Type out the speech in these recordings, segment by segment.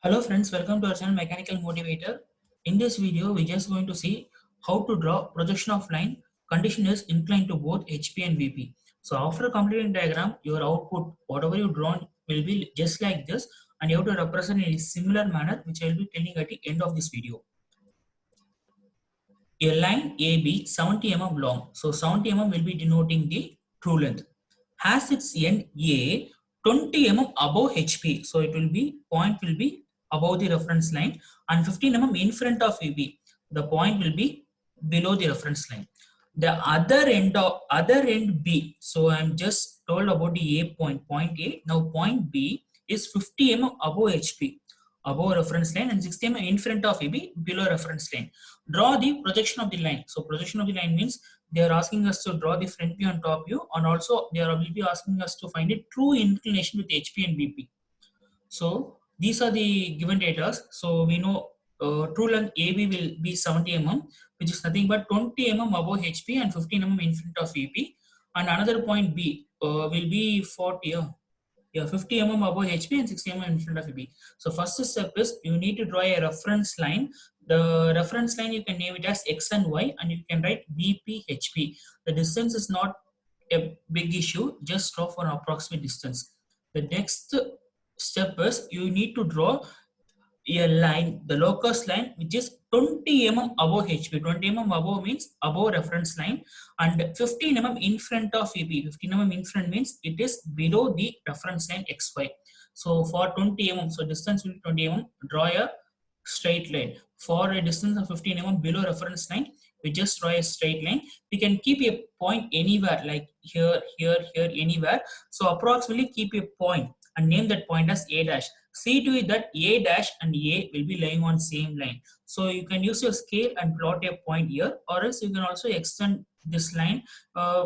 Hello friends, welcome to our channel Mechanical Motivator. In this video, we're just going to see how to draw projection of line. Condition is inclined to both HP and VP. So after completing diagram, your output, whatever you drawn, will be just like this, and you have to represent in a similar manner, which I will be telling at the end of this video. A line AB 70 mm long. So 70 mm will be denoting the true length. Has its end A 20 mm above HP. So it will be point will be above the reference line and 15 mm in front of VB. The point will be below the reference line. The other end B. So I'm just told about the point A. Now point B is 50 mm above HP, above reference line, and 60 mm in front of AB, below reference line. Draw the projection of the line. So projection of the line means they are asking us to draw the front view and top view, and also they will be asking us to find a true inclination with HP and VP. So these are the given data. So we know true length AB will be 70 mm, which is nothing but 20 mm above HP and 15 mm in front of VP. And another point B will be 40. Yeah, 50 mm above HP and 60 mm in front of VP. So first step is you need to draw a reference line. The reference line you can name it as X and Y, and you can write BP HP. The distance is not a big issue. Just draw for an approximate distance. The next step is you need to draw a line, the locus line, which is 20 mm above HP. 20 mm above means above reference line, and 15 mm in front of VP. 15 mm in front means it is below the reference line XY. So for 20 mm, so distance will be 20 mm, draw a straight line. For a distance of 15 mm below reference line, we just draw a straight line. We can keep a point anywhere, like here, here, here, anywhere. So approximately keep a point and name that point as A dash. See to it that A dash and A will be lying on same line. So you can use your scale and plot a point here, or else you can also extend this line,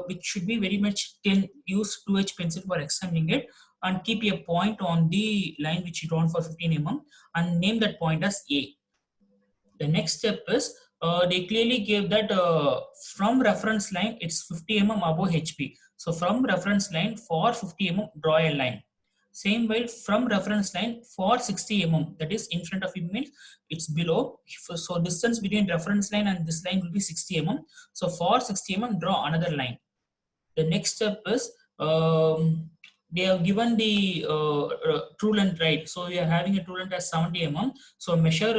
which should be very much can use 2H pencil for extending it, and keep a point on the line which you drawn for 15 mm and name that point as A. The next step is they clearly gave that from reference line it's 50 mm above HP. So from reference line for 50 mm draw a line. Same way from reference line for 60 mm, that is in front of it means it's below. So distance between reference line and this line will be 60 mm. So for 60 mm draw another line. The next step is they have given the true length, right? So we are having a true length as 70 mm. So measure,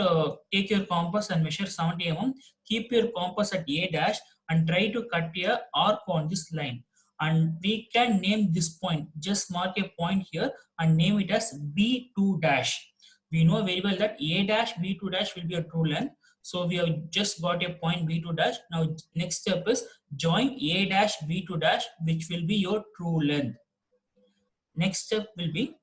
take your compass and measure 70 mm. Keep your compass at A dash and try to cut a arc on this line. And we can name this point. Just mark a point here and name it as B2 dash. We know very well that A dash B2 dash will be a true length. So we have just got a point B2 dash. Now next step is join A dash B2 dash, which will be your true length. Next step will be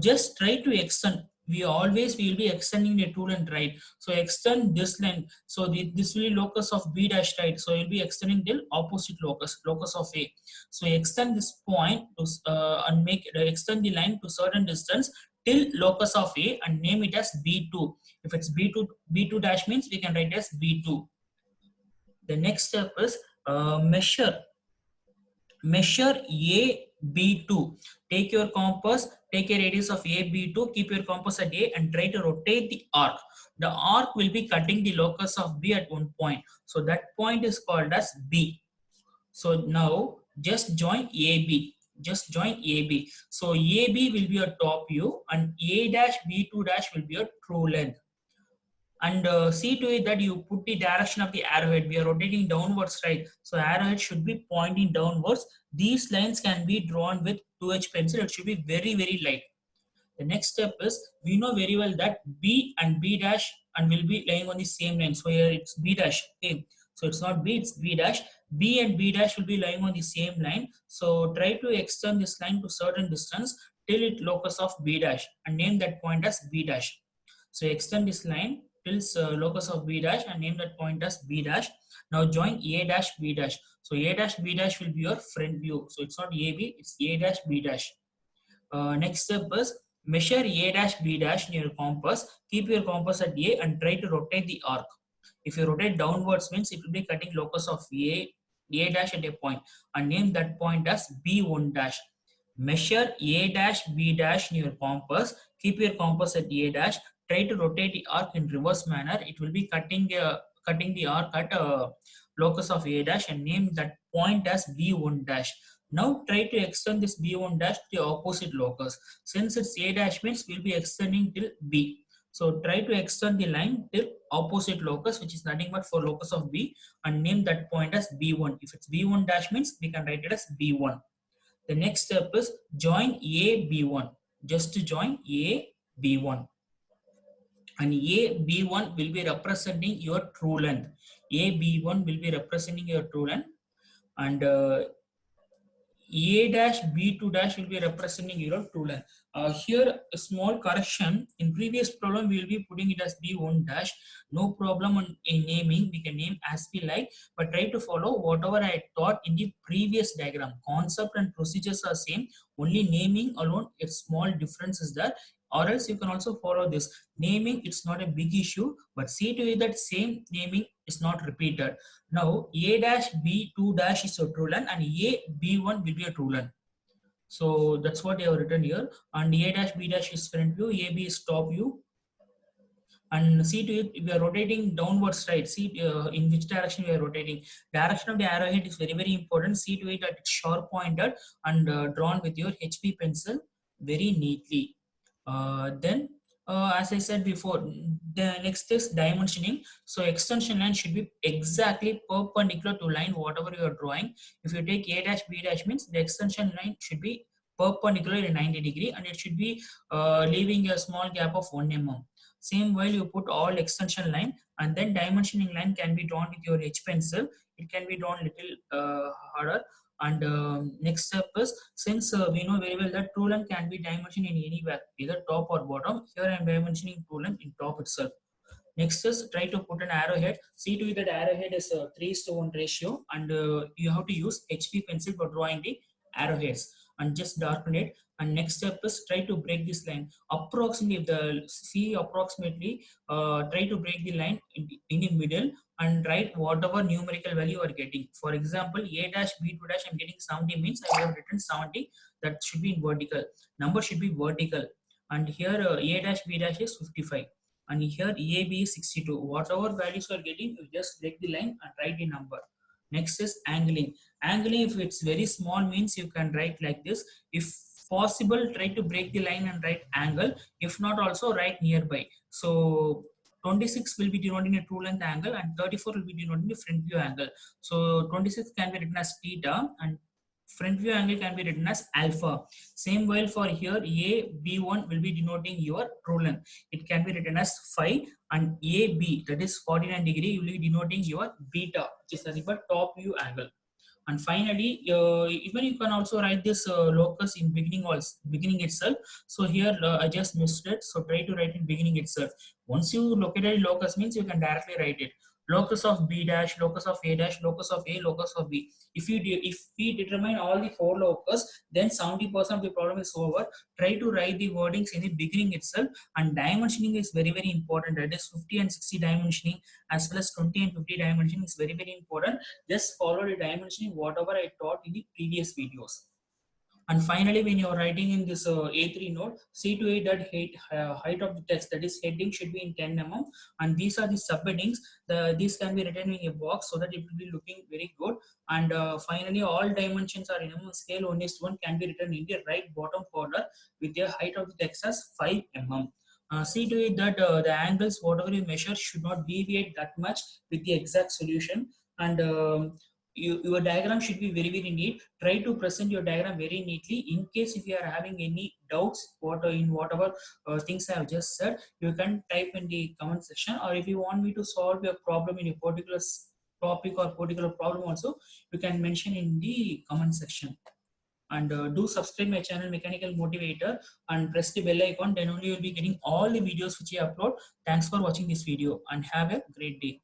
just try to extend. We will be extending the true length, right? So extend this length. So this will be locus of B dash, right? So you'll be extending till opposite locus of A. So extend this point to and extend the line to certain distance till locus of A and name it as B2. If it's B2 dash means we can write as B2. The next step is measure AB2. Take your compass, take a radius of AB2, keep your compass at A and try to rotate the arc. The arc will be cutting the locus of B at one point. So that point is called as B. So now just join AB. Just join AB. So AB will be a top view and A dash B2 dash will be a true length. And see to it that you put the direction of the arrowhead. We are rotating downwards, right? So arrowhead should be pointing downwards. These lines can be drawn with 2H pencil. It should be very, very light. The next step is we know very well that B and B dash and will be lying on the same line. So here it's B dash. Okay. So it's not B, it's B dash. B and B dash will be lying on the same line. So try to extend this line to certain distance till it locus of B dash and name that point as B dash. So extend this line till locus of B dash and name that point as B dash. Now join A dash B dash. So A dash B dash will be your front view. So it's not AB, it's A dash B dash. Next step is measure A dash B dash near your compass. Keep your compass at A and try to rotate the arc. If you rotate downwards means it will be cutting locus of A dash at a point and name that point as B1 dash. Measure A dash B dash near your compass. Keep your compass at A dash. Try to rotate the arc in reverse manner. It will be cutting the arc at locus of A dash and name that point as B1 dash. Now try to extend this B1 dash to the opposite locus. Since it's A dash means we'll be extending till B. So try to extend the line till opposite locus, which is nothing but for locus of B, and name that point as B1. If it's B1 dash means we can write it as B1. The next step is join A B1. Just to join A B1. And A B1 will be representing your true length. A B1 will be representing your true length, and A dash B2 dash will be representing your true length. Here a small correction. In previous problem we will be putting it as B1 dash. No problem in naming. We can name as we like, but try to follow whatever I taught in the previous diagram. Concept and procedures are same. Only naming alone, a small difference is there. Or else you can also follow this. Naming, it's not a big issue, but see to it that same naming is not repeated. Now A dash B2 dash is a true length and A B1 will be a true length. So that's what I have written here. And A dash B dash is front view, AB is top view. And see to it, we are rotating downwards, right? See in which direction we are rotating. Direction of the arrowhead is very, very important. See to it that it's sharp pointed and drawn with your HB pencil very neatly. Then as I said before, the next is dimensioning. So extension line should be exactly perpendicular to line whatever you are drawing. If you take A dash B dash means the extension line should be perpendicular in 90 degree and it should be leaving a small gap of 1 mm. Same while you put all extension line, and then dimensioning line can be drawn with your H pencil. It can be drawn little harder. And next step is, since we know very well that true length can be dimensioned in anywhere, either top or bottom. Here I am dimensioning true length in top itself. Next is try to put an arrowhead. See to it that arrowhead is a 3:1 ratio, and you have to use HB pencil for drawing the arrowheads and just darken it. And next step is try to break this line. Approximately, try to break the line in the middle and write whatever numerical value you are getting. For example, A dash B2 dash I'm getting 70 means I have written 70. That should be in vertical. Number should be vertical. And here A dash B dash is 55. And here AB is 62. Whatever values you are getting, you just break the line and write the number. Next is angling. Angling, if it's very small means you can write like this. If possible, try to break the line and write angle. If not, also write nearby. So 26 will be denoting a true length angle and 34 will be denoting the front view angle. So 26 can be written as theta and front view angle can be written as alpha. Same while for here A B1 will be denoting your true length. It can be written as phi, and AB, that is 49 degree, will be denoting your beta, which is nothing but top view angle. And finally, even you can also write this locus in beginning itself. So here I just missed it. So try to write in beginning itself. Once you located locus means you can directly write it. Locus of B dash, locus of A dash, locus of A, locus of B. If we determine all the 4 locus, then 70% of the problem is over. Try to write the wordings in the beginning itself. And dimensioning is very, very important. That is 50 and 60 dimensioning as well as 20 and 50 dimensioning is very, very important. Just follow the dimensioning whatever I taught in the previous videos. And finally, when you're writing in this A3 note, see to it that height of the text, that is heading, should be in 10 mm. And these are the subheadings. These can be written in a box so that it will be looking very good. And finally, all dimensions are in mm scale. Only one can be written in the right bottom corner with the height of the text as 5 mm. See to it that the angles, whatever you measure, should not deviate that much with the exact solution. And your diagram should be very, very neat. Try to present your diagram very neatly. In case if you are having any doubts in whatever things I have just said, you can type in the comment section. Or if you want me to solve your problem in a particular topic or particular problem also, you can mention in the comment section. And do subscribe my channel Mechanical Motivator and press the bell icon. Then only you will be getting all the videos which I upload. Thanks for watching this video and have a great day.